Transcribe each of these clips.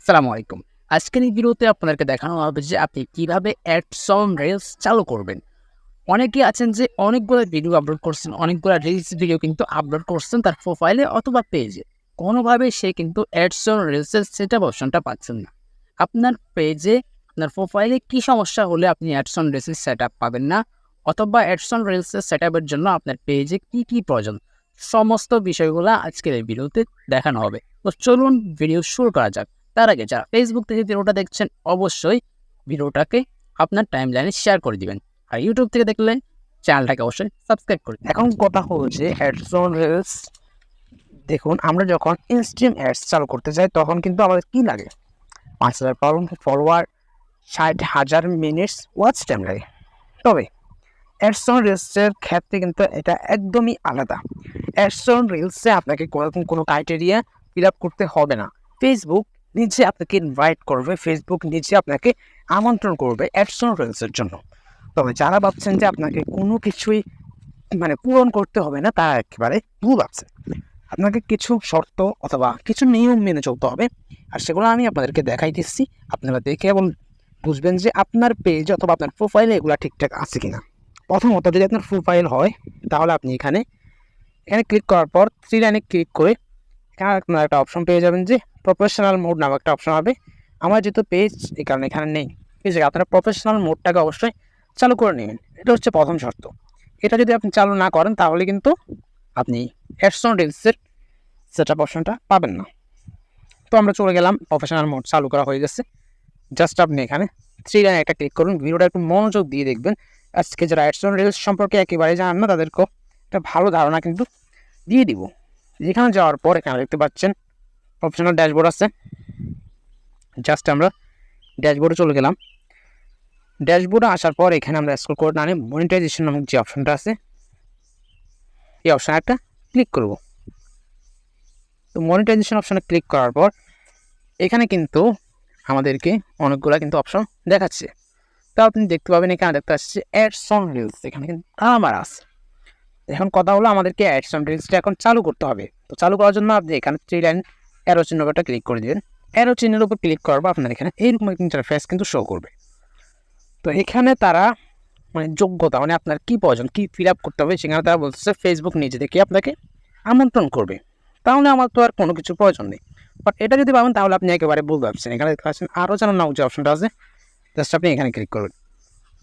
আসসালামু আলাইকুম। আজকের এই ভিডিওতে আপনাদেরকে দেখানো হবে যে আপনি কিভাবে অ্যাডস অন রিলস চালু করবেন। অনেকেই আছেন যে অনেকগুলো ভিডিও আপলোড করছেন, অনেকগুলো রিলস ভিডিও কিন্তু আপলোড করছেন তার প্রোফাইলে অথবা পেজে। কোনোভাবেই সে কিন্তু অ্যাডস অন রিলসের সেটআপ অপশনটা পাচ্ছেন না। আপনার পেজে, আপনার প্রোফাইলে কি সমস্যা হলে আপনি অ্যাডস অন রিলসের সেটআপ পাবেন না? অথবা অ্যাডস অন রিলসের সেটআপের জন্য আপনার পেজে কি প্রয়োজন? সমস্ত বিষয়গুলা আজকের এই ভিডিওতে দেখানো হবে। তো চলুন ভিডিও শুরু করা যাক। তার আগে যারা ফেসবুক থেকে ভিডিওটা দেখছেন অবশ্যই ভিডিওটাকে আপনার টাইমলাইনে শেয়ার করে দিবেন। আর ইউটিউব থেকে দেখলে চ্যানেলটাকে অবশ্যই সাবস্ক্রাইব করে দিবেন। এখন কথা হচ্ছে অ্যাডস অন রিলস। দেখুন, আমরা যখন ইনস্ট্রিম অ্যাডস চালু করতে যাই তখন কিন্তু আমাদের কি লাগে? 5,000 ফলোয়ার, 60,000 মিনিটস ওয়াচ টাইম লাগে। তবে অ্যাডস অন রিলসের ক্ষেত্রে কিন্তু এটা একদমই আলাদা। অ্যাডস অন রিলসে আপনাকে কোনো ক্রাইটেরিয়া ফিল আপ করতে হবে না। ফেসবুক নিজে আপনাকে ইনভাইট করবে, ফেসবুক নিজে আপনাকে আমন্ত্রণ করবে অ্যাডস অন রিলসের জন্য। তবে যারা ভাবছেন যে আপনাকে কোনো কিছুই পূরণ করতে হবে না, তারা একেবারে ভুল আছে। আপনাকে কিছু শর্ত অথবা কিছু নিয়ম মেনে চলতে হবে, আর সেগুলো আমি আপনাদেরকে দেখাই দিচ্ছি। আপনারা দেখে এবং বুঝবেন যে আপনার পেজ অথবা আপনার প্রোফাইলে এগুলো ঠিকঠাক আছে কিনা। প্রথমত, যদি আপনার প্রোফাইল হয় তাহলে আপনি এখানে ক্লিক করার পর 3 লাইনে ক্লিক করে এখানে আপনার একটা অপশন পেয়ে যাবেন যে প্রফেশনাল মোড নামে একটা অপশন হবে। আমার যেহেতু পেজ এই কারণে এখানে নেই, ঠিক আছে। আপনারা প্রফেশনাল মোডটাকে অবশ্যই চালু করে নেবেন, এটা হচ্ছে প্রথম শর্ত। এটা যদি আপনি চালু না করেন তাহলে কিন্তু আপনি অ্যাডস অন রিলসের সেটআপ অপশনটা পাবেন না। তো আমরা চলে গেলাম, প্রফেশনাল মোড চালু করা হয়ে গেছে। জাস্ট আপনি এখানে 3 লাইনে একটা ক্লিক করুন। ভিডিওটা একটু মনোযোগ দিয়ে দেখবেন। আজকে যারা অ্যাডস অন রিলস সম্পর্কে একেবারে জানেন না তাদেরকেও একটা ভালো ধারণা কিন্তু দিয়ে দিব। যেখানে যাওয়ার পর এখানে দেখতে পাচ্ছেন প্রফেশনাল ড্যাশবোর্ড আছে। জাস্ট আমরা ড্যাশবোর্ডে চলে গেলাম। ড্যাশবোর্ডে আসার পর এখানে আমরা স্ক্রল করে টানে মনিটাইজেশন নামক যে অপশনটা আছে এই অপশানে একটা ক্লিক করব। তো মনিটাইজেশন অপশানে ক্লিক করার পর এখানে কিন্তু আমাদেরকে অনেকগুলো কিন্তু অপশন দেখাচ্ছে। তো আপনি দেখতে পাবেন এখানে দেখতে পাচ্ছি অ্যাডস অন রিলস, এখানে কিন্তু আমার আছে। এখন কথা হলো আমাদেরকে অ্যাডস অন রিলসটা এখন চালু করতে হবে। তো চালু করার জন্য আপনি এখানে 3 লাইন অ্যারো চিহ্নটা ক্লিক করে দেবেন। অ্যারো চিহ্নের উপর ক্লিক করবো, আপনার এখানে এইরকম একটা ইন্টারফেস কিন্তু শো করবে। তো এখানে তারা যোগ্যতা আপনার কি প্রয়োজন, কি ফিল আপ করতে হবে, সেখানে তারা বলতেছে ফেসবুক নিজে থেকে আপনাকে আমন্ত্রণ করবে। তাহলে আমার তো আর কোনো কিছু প্রয়োজন নেই। বাট এটা যদি পাবেন তাহলে আপনি একেবারে ভুল ভাবছেন। এখানে দেখতে পাচ্ছেন আরও জানানো যে অপশনটা আছে, জাস্ট আপনি এখানে ক্লিক করবেন।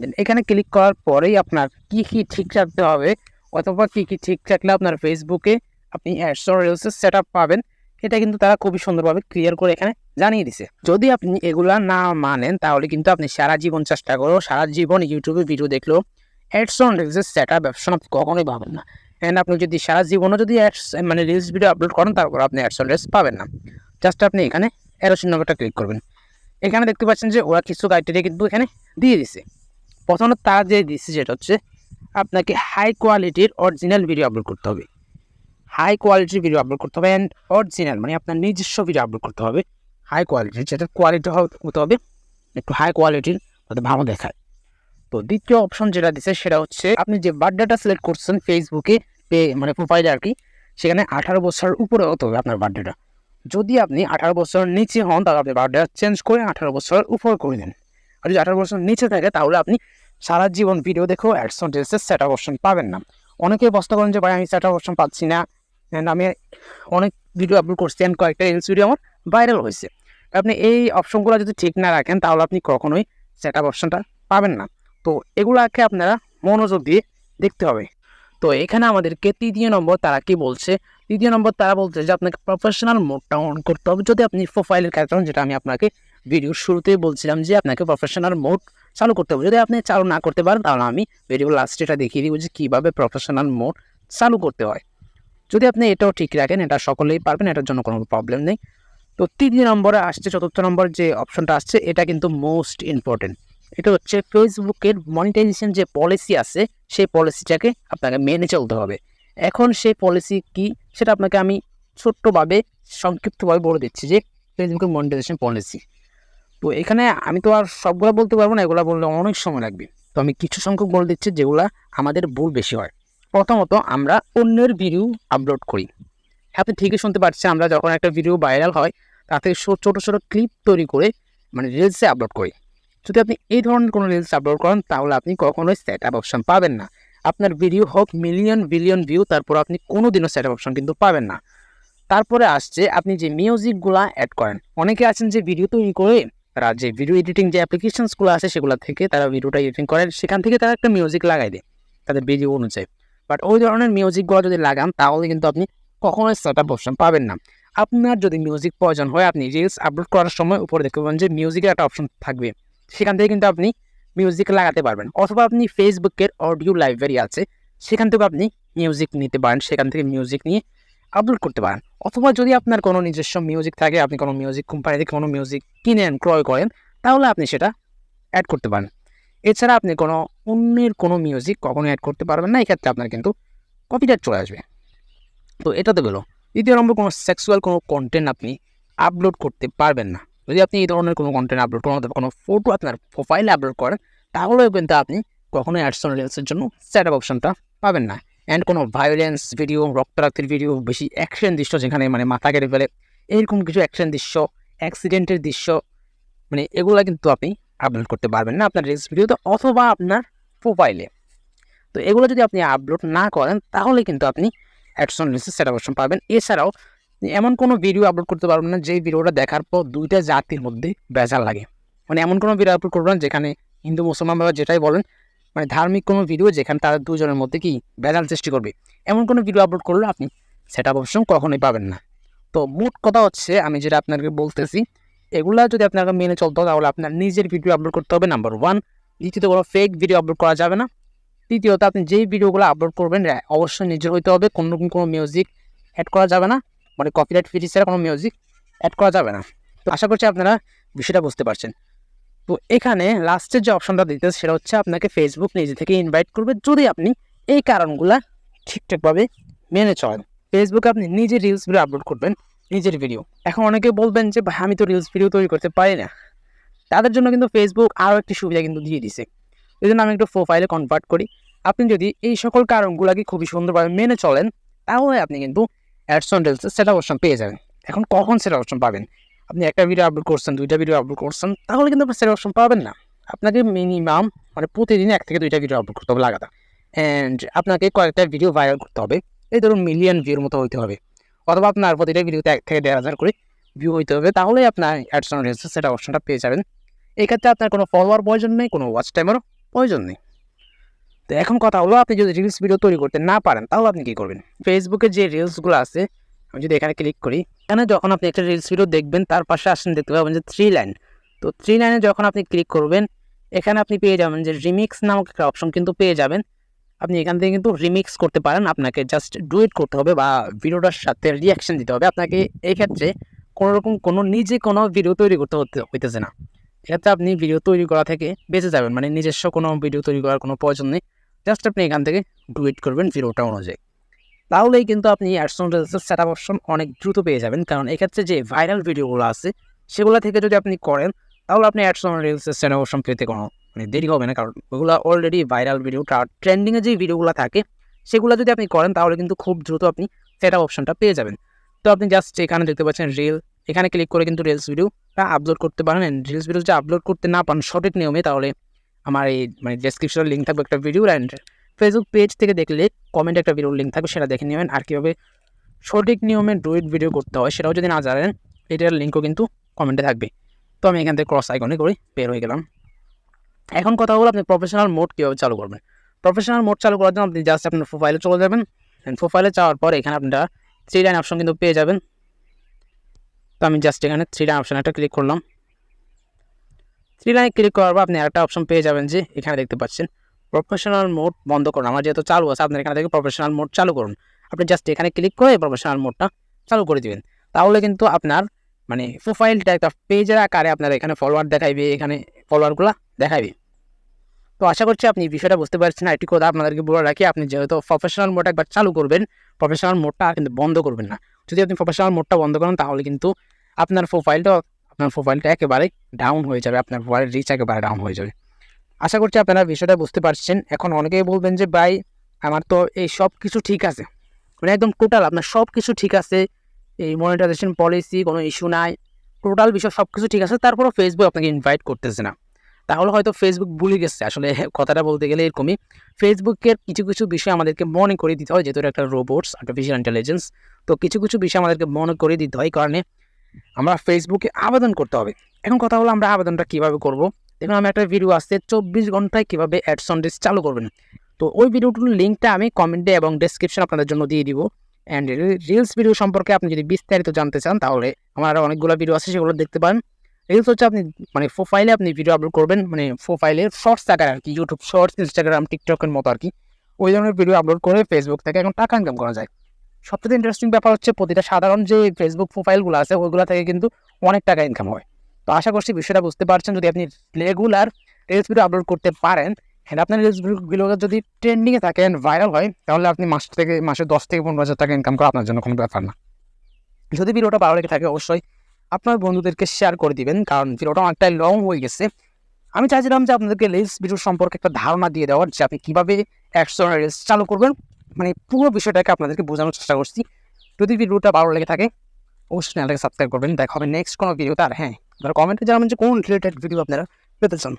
দেন এখানে ক্লিক করার পরেই আপনার কী ঠিক রাখতে হবে অথবা কী ঠিক রাখলে আপনার ফেসবুকে আপনি অ্যাডস অন রিলসের সেটআপ পাবেন, এটা কিন্তু তারা খুবই সুন্দরভাবে ক্লিয়ার করে এখানে জানিয়ে দিছে। যদি আপনি এগুলা না মানেন তাহলে কিন্তু আপনি সারা জীবন চেষ্টা করেও, সারা জীবন ইউটিউবে ভিডিও দেখলেও অ্যাডস অন রিলসের সেটআপ অপশন আপনি কখনোই পাবেন না। অ্যান্ড আপনি যদি সারা জীবনও যদি রিলস ভিডিও আপলোড করেন তারপর আপনি অ্যাডস অন রিলস পাবেন না। জাস্ট আপনি এখানে অ্যারো চিহ্নটা ক্লিক করবেন। এখানে দেখতে পাচ্ছেন যে ওরা কিছু ক্রাইটেরিয়া কিন্তু এখানে দিয়ে দিছে। প্রথমত তারা যে দিচ্ছে সেটা হচ্ছে আপনাকে হাই কোয়ালিটির অরিজিনাল ভিডিও আপলোড করতে হবে। হাই কোয়ালিটির ভিডিও আপলোড করতে হবে অ্যান্ড অরিজিনাল আপনার নিজস্ব ভিডিও আপলোড করতে হবে। হাই কোয়ালিটির, যেটার কোয়ালিটি হতে হবে একটু হাই কোয়ালিটির, যাতে ভালো দেখায়। তো দ্বিতীয় অপশন যেটা দিচ্ছে সেটা হচ্ছে আপনি যে বার্থডেটা সিলেক্ট করছেন ফেসবুকে প্রোফাইলে আর কি, সেখানে 18 বছরের উপরে হতে হবে আপনার বার্থডেটা। যদি আপনি 18 বছরের নিচে হন তাহলে আপনি বার্থডেটা চেঞ্জ করে 18 বছরের উপরে করে দেন। আর যদি 18 বছর নিচে থাকে তাহলে আপনি সারা জীবন ভিডিও দেখেও অ্যাডস অন রিলসের সেটআপ অপশন পাবেন না। অনেকেই প্রশ্ন করেন যে ভাই আমি সেটআপ অপশন পাচ্ছি না, অ্যান্ড আমি অনেক ভিডিও আপলোড করছি অ্যান্ড কয়েকটা রিলস ভিডিও আমার ভাইরাল হয়েছে। আপনি এই অপশনগুলো যদি ঠিক না রাখেন তাহলে আপনি কখনোই সেটআপ অপশনটা পাবেন না। তো এগুলাকে আপনারা মনোযোগ দিয়ে দেখতে হবে। তো এখানে আমাদেরকে তৃতীয় নম্বর তারা কি বলছে, তৃতীয় নম্বর তারা বলছে যে আপনাকে প্রফেশনাল মোডটা অন করতে হবে। যদি আপনি প্রোফাইলের কারণ, যেটা আমি আপনাকে ভিডিওর শুরুতেই বলছিলাম যে আপনাকে প্রফেশনাল মোড চালু করতে হবে। যদি আপনি চালু না করতে পারেন তাহলে আমি ভিডিও লাস্টে এটা দেখিয়ে দিব যে কীভাবে প্রফেশনাল মোড চালু করতে হয়। যদি আপনি এটাও ঠিক রাখেন, এটা সকলেই পারবেন, এটার জন্য কোনো প্রবলেম নেই। তো তৃতীয় নম্বরে আসছে, চতুর্থ নম্বর যে অপশনটা আসছে এটা কিন্তু মোস্ট ইম্পর্টেন্ট। এটা হচ্ছে ফেসবুকের মনিটাইজেশন যে পলিসি আছে সেই পলিসিটাকে আপনাকে মেনে চলতে হবে। এখন সেই পলিসি কি সেটা আপনাকে আমি ছোট্টভাবে সংক্ষিপ্তভাবে বলে দিচ্ছি যে ফেসবুকের মনিটাইজেশন পলিসি। তো এখানে আমি তো আর সবগুলো বলতে পারবো না, এগুলো বললে অনেক সময় লাগবে। তো আমি কিছু সংখ্যক বলে দিচ্ছি যেগুলো আমাদের ভুল বেশি হয়। প্রথমত, আমরা অন্যের ভিডিও আপলোড করি। আপনি ঠিকই শুনতে পাচ্ছেন, আমরা যখন একটা ভিডিও ভাইরাল হয় তাতে ছোটো ছোটো ক্লিপ তৈরি করে মানে রিলসে আপলোড করি। যদি আপনি এই ধরনের কোনো রিলস আপলোড করেন তাহলে আপনি কখনোই সেট আপ অপশন পাবেন না। আপনার ভিডিও হোক মিলিয়ন বিলিয়ন ভিউ, তারপর আপনি কোনোদিনও সেট আপ অপশন কিন্তু পাবেন না। তারপরে আসছে আপনি যে মিউজিকগুলা অ্যাড করেন। অনেকে আছেন যে ভিডিও তৈরি করে তারা যে ভিডিও এডিটিং যে অ্যাপ্লিকেশনসগুলো আছে সেগুলো থেকে তারা ভিডিওটা এডিটিং করেন, সেখান থেকে তারা একটা মিউজিক লাগাই দেয় তাদের ভিডিও অনুযায়ী। বাট ওই ধরনের মিউজিকগুলো যদি লাগান তাহলে কিন্তু আপনি কখনোই সেট আপ অপশন পাবেন না। আপনার যদি মিউজিক প্রয়োজন হয় আপনি রিলস আপলোড করার সময় উপরে দেখতে পাবেন যে মিউজিকের একটা অপশন থাকবে, সেখান থেকে কিন্তু আপনি মিউজিক লাগাতে পারবেন। অথবা আপনি ফেসবুকের অডিও লাইব্রেরি আছে, সেখান থেকে আপনি মিউজিক নিতে পারেন, সেখান থেকে মিউজিক নিয়ে আপলোড করতে পারেন। অথবা যদি আপনার কোনো নিজস্ব মিউজিক থাকে, আপনি কোনো মিউজিক কোম্পানি থেকে কোনো মিউজিক কিনেন ক্রয় করেন, তাহলে আপনি সেটা অ্যাড করতে পারেন। এছাড়া আপনি কোনো অন্যের কোনো মিউজিক কখনো অ্যাড করতে পারবেন না, এক্ষেত্রে আপনার কিন্তু কপিরাইট চলে আসবে। তো এটা তো গেলো। দ্বিতীয় নম্বর, কোনো সেক্সুয়াল কোনো কন্টেন্ট আপনি আপলোড করতে পারবেন না। যদি আপনি এই ধরনের কোনো কন্টেন্ট আপলোড করেন অথবা কোনো ফটো আপনার প্রোফাইলে আপলোড করেন, তাহলেও কিন্তু আপনি কখনোই অ্যাডস অন রিলসের জন্য সেট আপ অপশনটা পাবেন না। অ্যান্ড কোনো ভায়োলেন্স ভিডিও, রক্তারক্তির ভিডিও, বেশি অ্যাকশন দৃশ্য যেখানে মানে মাথা কেটে ফেলে এরকম কিছু অ্যাকশন দৃশ্য, অ্যাক্সিডেন্টের দৃশ্য, মানে এগুলো কিন্তু আপনি আপলোড করতে পারবেন না আপনার রিলস ভিডিওতে অথবা আপনার প্রোফাইলে। তো এগুলো যদি আপনি আপলোড না করেন তাহলে কিন্তু আপনি অ্যাডস অন রিলসের সেট আপ অপশন পাবেন। এছাড়াও এমন কোনো ভিডিও আপলোড করতে পারবেন না যেই ভিডিওটা দেখার পর দুইটা জাতির মধ্যে বেজার লাগে। মানে এমন কোনো ভিডিও আপলোড করবেন যেখানে হিন্দু মুসলমান বা যেটাই বলেন, মানে ধার্মিক কোনো ভিডিও যেখানে তারা দুজনের মধ্যে কি বেজাল সৃষ্টি করবে, এমন কোনো ভিডিও আপলোড করলে আপনি সেট আপ অপশন কখনোই পাবেন না। তো মোট কথা হচ্ছে আমি যেটা আপনাকে বলতেছি, এগুলা যদি আপনাকে মেনে চলতে হয় তাহলে আপনার নিজের ভিডিও আপলোড করতে হবে, নাম্বার 1। দ্বিতীয়ত কোনো ফেক ভিডিও আপলোড করা যাবে না। তৃতীয়ত আপনি যেই ভিডিওগুলো আপলোড করবেন অবশ্যই নিজের হইতে হবে, কোনো রকম কোনো মিউজিক অ্যাড করা যাবে না, মানে কপিরাইট ফ্রি ছাড়া কোনো মিউজিক অ্যাড করা যাবে না। তো আশা করছি আপনারা বিষয়টা বুঝতে পারছেন। তো এখানে লাস্টের যে অপশনটা দিতে সেটা হচ্ছে আপনাকে ফেসবুক নিজে থেকে ইনভাইট করবে যদি আপনি এই কারণগুলা ঠিকঠাকভাবে মেনে চলেন। ফেসবুকে আপনি নিজের রিলস ভিডিও আপলোড করবেন, নিজের ভিডিও। এখন অনেকে বলবেন যে ভাই আমি তো রিলস ভিডিও তৈরি করতে পারি না, তাদের জন্য কিন্তু ফেসবুক আরও একটি সুবিধা কিন্তু দিয়ে দিছে। এই জন্য আমি একটু প্রোফাইলে কনভার্ট করি। আপনি যদি এই সকল কারণগুলোকে খুবই সুন্দরভাবে মেনে চলেন তাহলে আপনি কিন্তু অ্যাডস অন রিলসের সেট আপ অপশন পেয়ে যাবেন। এখন কখন সেট আপ অপশন পাবেন? আপনি একটা ভিডিও আপলোড করছেন, দুইটা ভিডিও আপলোড করছেন, তাহলে কিন্তু আপনি সেট আপ অপশন পাবেন না। আপনাকে মিনিমাম মানে প্রতিদিন 1 থেকে 2টা ভিডিও আপলোড করতে হবে লাগাতার। অ্যান্ড আপনাকে কয়েকটা ভিডিও ভাইরাল করতে হবে, এই ধরুন মিলিয়ন ভিউর মতো হইতে হবে। অথবা আপনার প্রতিটা ভিডিওতে 1 থেকে 1,500 করে ভিউ হইতে হবে, তাহলেই আপনার অ্যাডস অন রিলসের সেট আপ অপশনটা পেয়ে যাবেন। এই ক্ষেত্রে আপনার কোনো ফলোয়ার প্রয়োজন নেই, কোনো ওয়াচ টাইমেরও প্রয়োজন নেই। তো এখন কথা হলো, আপনি যদি রিলস ভিডিও তৈরি করতে না পারেন তাহলে আপনি কী করবেন? ফেসবুকে যে রিলসগুলো আছে, আমি যদি এখানে ক্লিক করি, এখানে যখন আপনি একটা রিলস ভিডিও দেখবেন তার পাশে আসেন দেখতে পাবেন যে 3 লাইন। তো 3 লাইনে যখন আপনি ক্লিক করবেন, এখানে আপনি পেয়ে যাবেন যে রিমিক্স নামক একটা অপশন কিন্তু পেয়ে যাবেন। আপনি এখান থেকে কিন্তু রিমিক্স করতে পারেন। আপনাকে জাস্ট ডুয়েট করতে হবে বা ভিডিওটার সাথে রিয়াকশন দিতে হবে। আপনাকে এই ক্ষেত্রে কোনোরকম কোনো নিজে কোনো ভিডিও তৈরি করতে হইতেছে না। এক্ষেত্রে আপনি ভিডিও তৈরি করা থেকে বেঁচে যাবেন, মানে নিজস্ব কোনো ভিডিও তৈরি করার কোনো প্রয়োজন নেই। জাস্ট আপনি এখান থেকে ডুয়েট করবেন ভিডিওটা অনুযায়ী, তাহলেই কিন্তু আপনি অ্যাডস অন রিলসের সেট আপ অপশন অনেক দ্রুত পেয়ে যাবেন। কারণ এক্ষেত্রে যে ভাইরাল ভিডিওগুলো আছে সেগুলো থেকে যদি আপনি করেন তাহলে আপনি অ্যাডস অন রিলসের সেট আপ অপশন পেতে কোনো মানে দেরি হবে না, কারণ ওগুলো অলরেডি ভাইরাল ভিডিও, ট্রেন্ডিংয়ে যেই ভিডিওগুলো থাকে সেগুলো যদি আপনি করেন তাহলে কিন্তু খুব দ্রুত আপনি সেট আপ অপশনটা পেয়ে যাবেন। তো আপনি জাস্ট এখানে দেখতে পাচ্ছেন রিল, এখানে ক্লিক করে কিন্তু রিলস ভিডিওটা আপলোড করতে পারেন। রিলস ভিডিও যদি আপলোড করতে না পারেন সঠিক নিয়মে, তাহলে আমার এই মানে ডেসক্রিপশনের লিঙ্ক থাকবে একটা ভিডিও, অ্যান্ড ফেসবুক পেজ থেকে দেখলে কমেন্টে একটা ভিডিওর লিঙ্ক থাকবে, সেটা দেখে নেবেন। আর কীভাবে সঠিক নিয়মে ডুয়েট ভিডিও করতে হয় সেটাও যদি না জানেন, এটার লিঙ্কও কিন্তু কমেন্টে থাকবে। তো আমি এখান থেকে ক্রস আইকনে করে বের হয়ে গেলাম। এখন কথা হলো আপনি প্রফেশনাল মোড কীভাবে চালু করবেন। প্রফেশনাল মোড চালু করার জন্য আপনি জাস্ট আপনার প্রোফাইলে চলে যাবেন। প্রোফাইলে যাওয়ার পর এখানে আপনারা 3 লাইন অপশন কিন্তু পেয়ে যাবেন। তো আমি জাস্ট এখানে 3 লাইন অপশন একটা ক্লিক করলাম। 3 লাইনে ক্লিক করার পর আপনি আরেকটা অপশন পেয়ে যাবেন যে এখানে দেখতে পাচ্ছেন প্রফেশনাল মোড বন্ধ করুন। আমার যেহেতু চালু আছে, আপনার এখানে থেকে প্রফেশনাল মোড চালু করুন। আপনি জাস্ট এখানে ক্লিক করে প্রফেশনাল মোডটা চালু করে দিবেন, তাহলে কিন্তু আপনার মানে প্রোফাইলটা একটা পেজের আকারে আপনার এখানে ফলোয়ার দেখাইবে, এখানে ফলোয়ারগুলো দেখাইবে। তো আশা করছি আপনি বিষয়টা বুঝতে পারছেন। একটি কথা আপনাদেরকে বলে রাখি, আপনি যেহেতু প্রফেশনাল মোড একবার চালু করবেন, প্রফেশনাল মোডটা কিন্তু বন্ধ করবেন না। যদি আপনি প্রফেশনাল মোডটা বন্ধ করেন তাহলে কিন্তু আপনার প্রোফাইলটা একেবারে ডাউন হয়ে যাবে, আপনার প্রোফাইলের রিচ একেবারে ডাউন হয়ে যাবে। আশা করছি আপনারা বিষয়টা বুঝতে পারছেন। এখন অনেকেই বলবেন যে ভাই আমার তো এই সব কিছু ঠিক আছে, মানে একদম টোটাল আপনার সব কিছু ঠিক আছে, এই মনিটাইজেশন পলিসি কোনো ইস্যু নাই, টোটাল বিষয় সব কিছু ঠিক আছে, তারপরেও ফেসবুক আপনাকে ইনভাইট করতেছে না, তাহলে হয়তো ফেসবুক ভুলে গেছে। আসলে কথাটা বলতে গেলে এরকমই, ফেসবুকের কিছু কিছু বিষয় আমাদেরকে মনে করে দিতে হয়, যেহেতু এটা একটা রোবটস আর্টিফিশিয়াল ইন্টেলিজেন্স। তো কিছু কিছু বিষয় আমাদেরকে মনে করে দিতে হয়, কারণে আমরা ফেসবুকে আবেদন করতে হবে। এখন কথা হলো আমরা আবেদনটা কীভাবে করব। দেখুন, আমি একটা ভিডিও আসছে 24 ঘন্টায় কীভাবে অ্যাডস অন রিলস চালু করবেন। তো ওই ভিডিওটির লিঙ্কটা আমি কমেন্টে এবং ডেসক্রিপশন আপনাদের জন্য দিয়ে দিব। অ্যান্ড রিলস ভিডিও সম্পর্কে আপনি যদি বিস্তারিত জানতে চান তাহলে আমার আরও অনেকগুলো ভিডিও আছে, সেগুলো দেখতে পারেন। রিলস হচ্ছে আপনি মানে প্রোফাইলে আপনি ভিডিও আপলোড করবেন, মানে প্রোফাইলে শর্টস আকারে আর কি, ইউটিউব শর্টস, ইনস্টাগ্রাম, টিকটকের মতো আর কি, ওই ধরনের ভিডিও আপলোড করে ফেসবুক থেকে এখন টাকা ইনকাম করা যায়। সবথেকে ইন্টারেস্টিং ব্যাপার হচ্ছে প্রতিটা সাধারণ যে ফেসবুক প্রোফাইলগুলো আছে ওইগুলো থেকে কিন্তু অনেক টাকা ইনকাম হয়। তো আশা করছি বিষয়টা বুঝতে পারছেন। যদি আপনি রেগুলার রিলস ভিডিও আপলোড করতে পারেন, হ্যাঁ আপনার রিলস ভিডিওগুলো যদি ট্রেন্ডিংয়ে থাকে অ্যান্ড ভাইরাল হয়, তাহলে আপনি মাসে 10 থেকে 15,000 টাকা ইনকাম করা আপনার জন্য কোনো ব্যাপার না। যদি ভিডিওটা ভালো লেগে থাকে অবশ্যই আপনার বন্ধুদেরকে শেয়ার করে দিবেন, কারণ ভিডিওটা অনেকটাই লং হয়ে গেছে। আমি চাইছিলাম যে আপনাদেরকে রিলস ভিডিও সম্পর্কে একটা ধারণা দিয়ে দেওয়ার, যে আপনি কীভাবে একশো রিলস চালু করবেন, মানে পুরো বিষয়টাকে আপনাদেরকে বোঝানোর চেষ্টা করছি। যদি ভিডিওটা ভালো লেগে থাকে অবশ্যই চ্যানেলটাকে সাবস্ক্রাইব করবেন। দেখা হবে নেক্সট কোনো ভিডিওতে। আর হ্যাঁ, আপনারা কমেন্টে জানাবেন যে কোন রিলেটেড ভিডিও আপনারা পেতে চান।